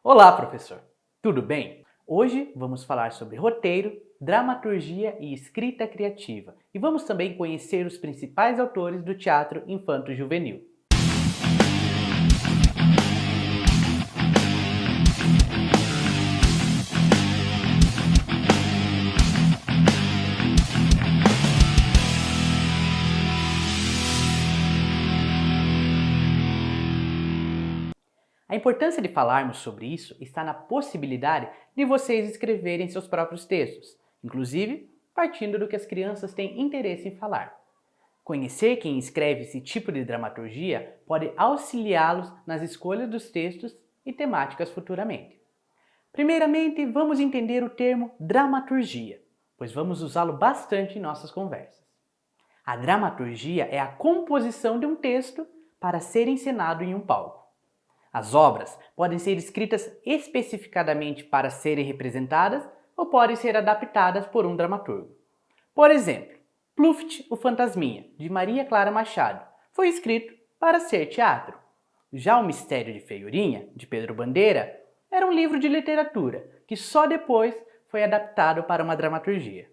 Olá, professor! Tudo bem? Hoje vamos falar sobre roteiro, dramaturgia e escrita criativa. E vamos também conhecer os principais autores do teatro infanto-juvenil. A importância de falarmos sobre isso está na possibilidade de vocês escreverem seus próprios textos, inclusive partindo do que as crianças têm interesse em falar. Conhecer quem escreve esse tipo de dramaturgia pode auxiliá-los nas escolhas dos textos e temáticas futuramente. Primeiramente, vamos entender o termo dramaturgia, pois vamos usá-lo bastante em nossas conversas. A dramaturgia é a composição de um texto para ser encenado em um palco. As obras podem ser escritas especificadamente para serem representadas ou podem ser adaptadas por um dramaturgo. Por exemplo, Pluft, o Fantasminha, de Maria Clara Machado, foi escrito para ser teatro. Já O Mistério de Feiurinha, de Pedro Bandeira, era um livro de literatura que só depois foi adaptado para uma dramaturgia.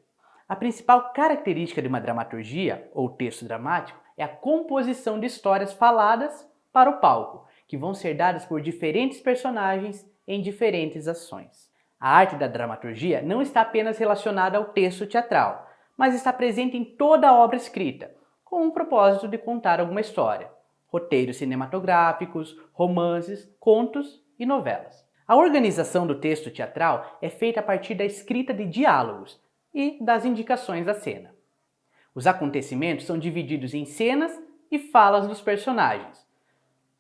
A principal característica de uma dramaturgia, ou texto dramático, é a composição de histórias faladas para o palco, que vão ser dadas por diferentes personagens em diferentes ações. A arte da dramaturgia não está apenas relacionada ao texto teatral, mas está presente em toda a obra escrita, com o propósito de contar alguma história. Roteiros cinematográficos, romances, contos e novelas. A organização do texto teatral é feita a partir da escrita de diálogos e das indicações da cena. Os acontecimentos são divididos em cenas e falas dos personagens.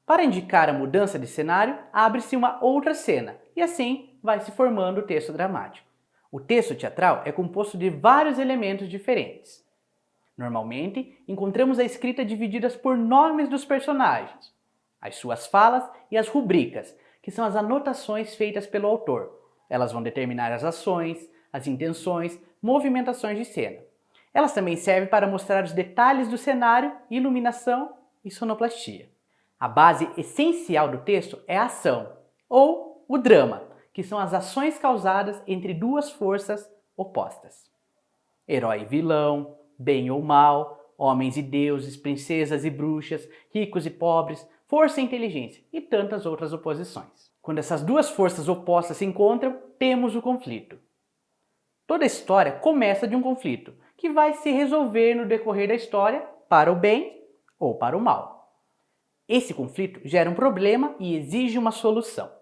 Para indicar a mudança de cenário, abre-se uma outra cena e assim vai se formando o texto dramático. O texto teatral é composto de vários elementos diferentes. Normalmente, encontramos a escrita dividida por nomes dos personagens, as suas falas e as rubricas, que são as anotações feitas pelo autor. Elas vão determinar as ações, as intenções, movimentações de cena. Elas também servem para mostrar os detalhes do cenário, iluminação e sonoplastia. A base essencial do texto é a ação, ou o drama, que são as ações causadas entre duas forças opostas. Herói e vilão, bem ou mal, homens e deuses, princesas e bruxas, ricos e pobres, força e inteligência e tantas outras oposições. Quando essas duas forças opostas se encontram, temos o conflito. Toda história começa de um conflito, que vai se resolver no decorrer da história para o bem ou para o mal. Esse conflito gera um problema e exige uma solução.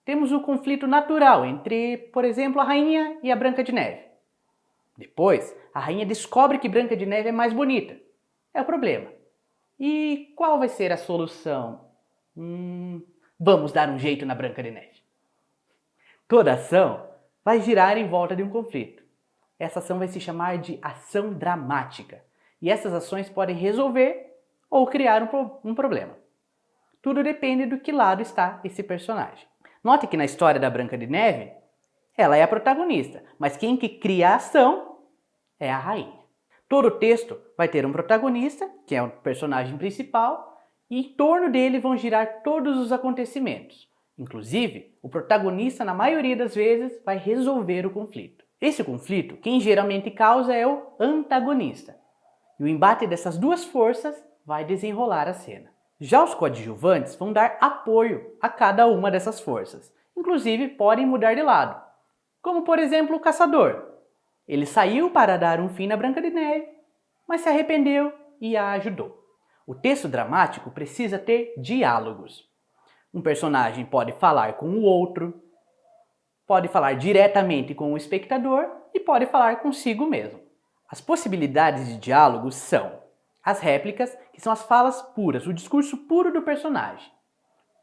Temos o conflito natural entre, por exemplo, a rainha e a Branca de Neve. Depois, a rainha descobre que Branca de Neve é mais bonita. É o problema. E qual vai ser a solução? Vamos dar um jeito na Branca de Neve. Toda ação vai girar em volta de um conflito. Essa ação vai se chamar de ação dramática. E essas ações podem resolver ou criar um problema. Tudo depende do que lado está esse personagem. Note que na história da Branca de Neve, ela é a protagonista, mas quem que cria a ação é a rainha. Todo texto vai ter um protagonista, que é o personagem principal, e em torno dele vão girar todos os acontecimentos. Inclusive, o protagonista, na maioria das vezes, vai resolver o conflito. Esse conflito, quem geralmente causa é o antagonista. E o embate dessas duas forças vai desenrolar a cena. Já os coadjuvantes vão dar apoio a cada uma dessas forças. Inclusive, podem mudar de lado. Como, por exemplo, o caçador. Ele saiu para dar um fim na Branca de Neve, mas se arrependeu e a ajudou. O texto dramático precisa ter diálogos. Um personagem pode falar com o outro, pode falar diretamente com o espectador e pode falar consigo mesmo. As possibilidades de diálogos são as réplicas, que são as falas puras, o discurso puro do personagem.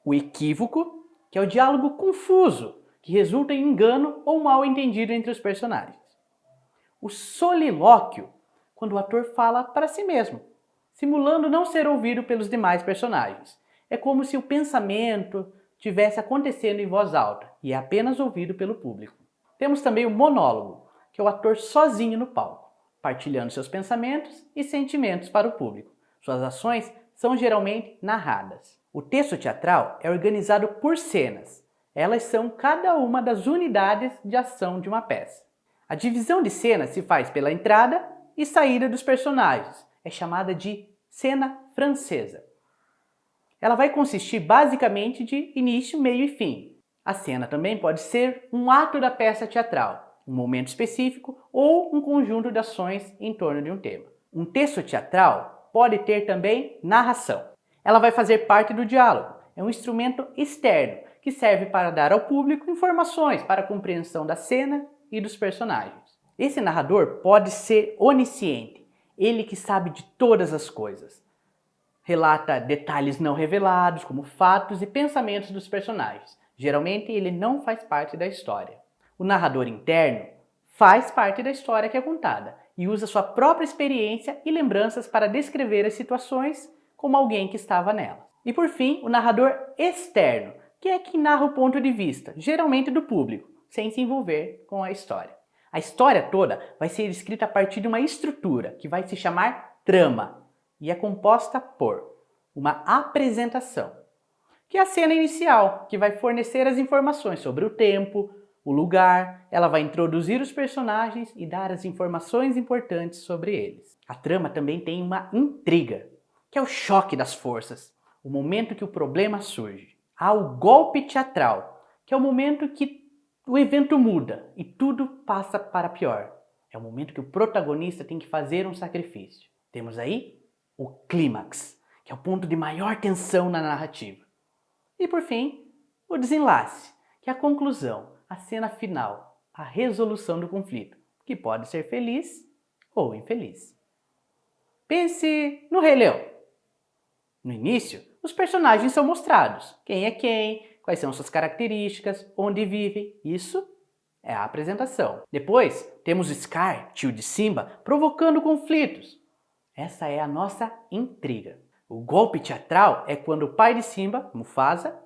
O equívoco, que é o diálogo confuso, que resulta em engano ou mal entendido entre os personagens. O solilóquio, quando o ator fala para si mesmo, simulando não ser ouvido pelos demais personagens. É como se o pensamento estivesse acontecendo em voz alta e é apenas ouvido pelo público. Temos também o monólogo, que é o ator sozinho no palco, partilhando seus pensamentos e sentimentos para o público. Suas ações são geralmente narradas. O texto teatral é organizado por cenas. Elas são cada uma das unidades de ação de uma peça. A divisão de cena se faz pela entrada e saída dos personagens. É chamada de cena francesa. Ela vai consistir basicamente de início, meio e fim. A cena também pode ser um ato da peça teatral, um momento específico ou um conjunto de ações em torno de um tema. Um texto teatral pode ter também narração. Ela vai fazer parte do diálogo. É um instrumento externo que serve para dar ao público informações para a compreensão da cena e dos personagens. Esse narrador pode ser onisciente, ele que sabe de todas as coisas. Relata detalhes não revelados, como fatos e pensamentos dos personagens. Geralmente ele não faz parte da história. O narrador interno faz parte da história que é contada e usa sua própria experiência e lembranças para descrever as situações como alguém que estava nelas. E por fim, o narrador externo, que é quem narra o ponto de vista, geralmente do público, sem se envolver com a história. A história toda vai ser escrita a partir de uma estrutura que vai se chamar trama e é composta por uma apresentação, que é a cena inicial, que vai fornecer as informações sobre o tempo, o lugar, ela vai introduzir os personagens e dar as informações importantes sobre eles. A trama também tem uma intriga, que é o choque das forças, o momento que o problema surge. Há o golpe teatral, que é o momento que o evento muda e tudo passa para pior. É o momento que o protagonista tem que fazer um sacrifício. Temos aí o clímax, que é o ponto de maior tensão na narrativa. E por fim, o desenlace, que é a conclusão, a cena final, a resolução do conflito, que pode ser feliz ou infeliz. Pense no Rei Leão. No início, os personagens são mostrados, quem é quem, quais são suas características, onde vivem, isso é a apresentação. Depois, temos Scar, tio de Simba, provocando conflitos. Essa é a nossa intriga. O golpe teatral é quando o pai de Simba, Mufasa,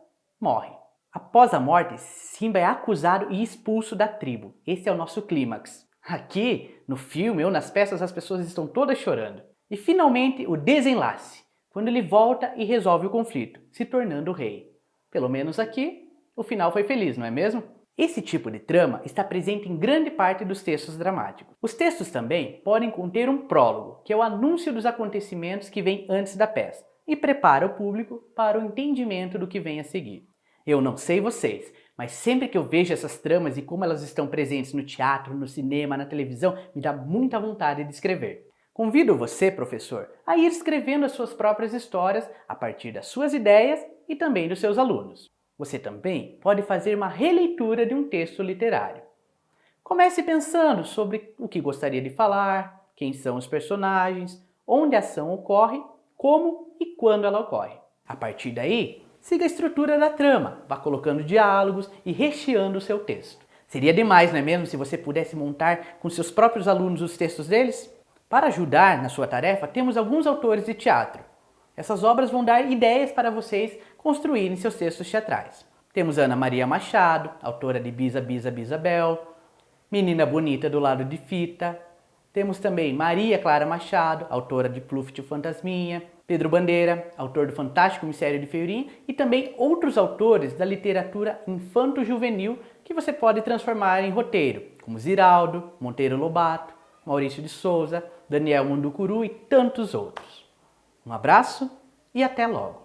morre. Após a morte, Simba é acusado e expulso da tribo. Esse é o nosso clímax. Aqui, no filme ou nas peças, as pessoas estão todas chorando. E finalmente, o desenlace, quando ele volta e resolve o conflito, se tornando o rei. Pelo menos aqui, o final foi feliz, não é mesmo? Esse tipo de trama está presente em grande parte dos textos dramáticos. Os textos também podem conter um prólogo, que é o anúncio dos acontecimentos que vem antes da peça, e prepara o público para o entendimento do que vem a seguir. Eu não sei vocês, mas sempre que eu vejo essas tramas e como elas estão presentes no teatro, no cinema, na televisão, me dá muita vontade de escrever. Convido você, professor, a ir escrevendo as suas próprias histórias a partir das suas ideias e também dos seus alunos. Você também pode fazer uma releitura de um texto literário. Comece pensando sobre o que gostaria de falar, quem são os personagens, onde a ação ocorre, como e quando ela ocorre. A partir daí, siga a estrutura da trama, vá colocando diálogos e recheando o seu texto. Seria demais, não é mesmo, se você pudesse montar com seus próprios alunos os textos deles? Para ajudar na sua tarefa, temos alguns autores de teatro. Essas obras vão dar ideias para vocês construírem seus textos teatrais. Temos Ana Maria Machado, autora de Bisa, Bisa, Bisabel, Menina Bonita do Lado de Fita. Temos também Maria Clara Machado, autora de Pluft o Fantasminha, Pedro Bandeira, autor do Fantástico Mistério de Fiorim, e também outros autores da literatura infanto-juvenil que você pode transformar em roteiro, como Ziraldo, Monteiro Lobato, Maurício de Souza, Daniel Munducuru e tantos outros. Um abraço e até logo!